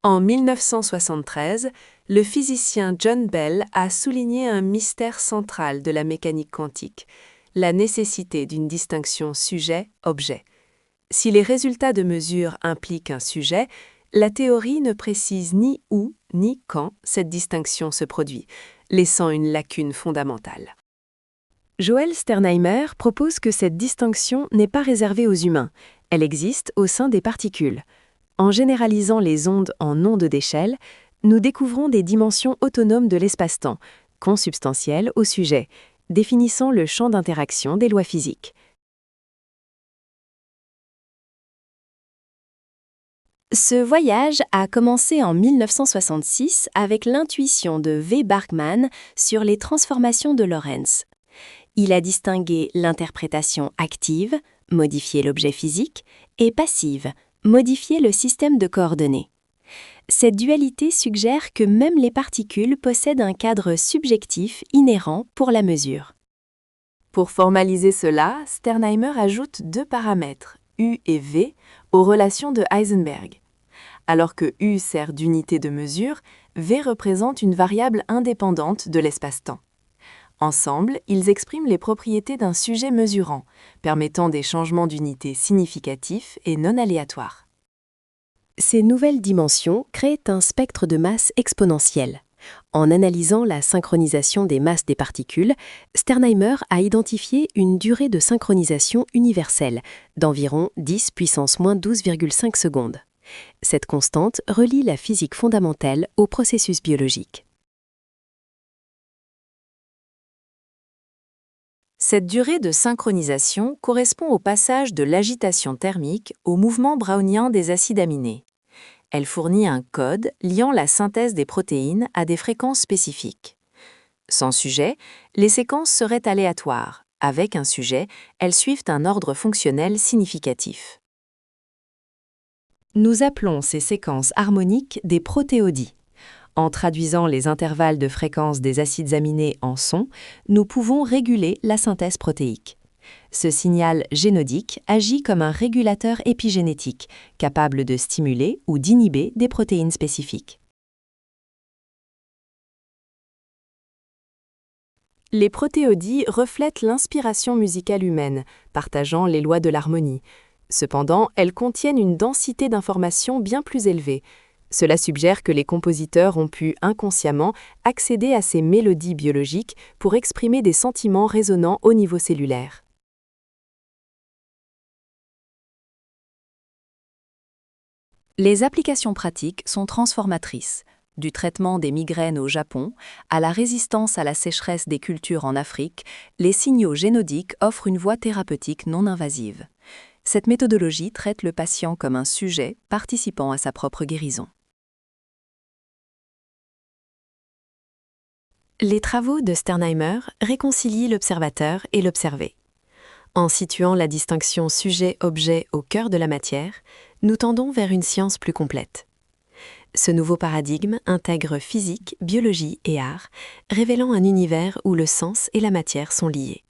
En 1973, le physicien John Bell a souligné un mystère central de la mécanique quantique, la nécessité d'une distinction sujet-objet. Si les résultats de mesure impliquent un sujet, la théorie ne précise ni où ni quand cette distinction se produit, laissant une lacune fondamentale. Joel Sternheimer propose que cette distinction n'est pas réservée aux humains, elle existe au sein des particules. En généralisant les ondes en ondes d'échelle, nous découvrons des dimensions autonomes de l'espace-temps, consubstantielles au sujet, définissant le champ d'interaction des lois physiques. Ce voyage a commencé en 1966 avec l'intuition de V. Barkman sur les transformations de Lorentz. Il a distingué l'interprétation active, modifier l'objet physique, et passive, modifier le système de coordonnées. Cette dualité suggère que même les particules possèdent un cadre subjectif inhérent pour la mesure. Pour formaliser cela, Sternheimer ajoute deux paramètres, U et V, aux relations de Heisenberg. Alors que U sert d'unité de mesure, V représente une variable indépendante de l'espace-temps. Ensemble, ils expriment les propriétés d'un sujet mesurant, permettant des changements d'unité significatifs et non aléatoires. Ces nouvelles dimensions créent un spectre de masse exponentielle. En analysant la synchronisation des masses des particules, Sternheimer a identifié une durée de synchronisation universelle d'environ 10 puissance moins 12,5 secondes. Cette constante relie la physique fondamentale aux processus biologiques. Cette durée de synchronisation correspond au passage de l'agitation thermique au mouvement brownien des acides aminés. Elle fournit un code liant la synthèse des protéines à des fréquences spécifiques. Sans sujet, les séquences seraient aléatoires. Avec un sujet, elles suivent un ordre fonctionnel significatif. Nous appelons ces séquences harmoniques des protéodies. En traduisant les intervalles de fréquence des acides aminés en sons, nous pouvons réguler la synthèse protéique. Ce signal génodique agit comme un régulateur épigénétique, capable de stimuler ou d'inhiber des protéines spécifiques. Les protéodies reflètent l'inspiration musicale humaine, partageant les lois de l'harmonie. Cependant, elles contiennent une densité d'informations bien plus élevée. Cela suggère que les compositeurs ont pu inconsciemment accéder à ces mélodies biologiques pour exprimer des sentiments résonnants au niveau cellulaire. Les applications pratiques sont transformatrices. Du traitement des migraines au Japon à la résistance à la sécheresse des cultures en Afrique, les signaux génodiques offrent une voie thérapeutique non invasive. Cette méthodologie traite le patient comme un sujet participant à sa propre guérison. Les travaux de Sternheimer réconcilient l'observateur et l'observé. En situant la distinction sujet-objet au cœur de la matière, nous tendons vers une science plus complète. Ce nouveau paradigme intègre physique, biologie et art, révélant un univers où le sens et la matière sont liés.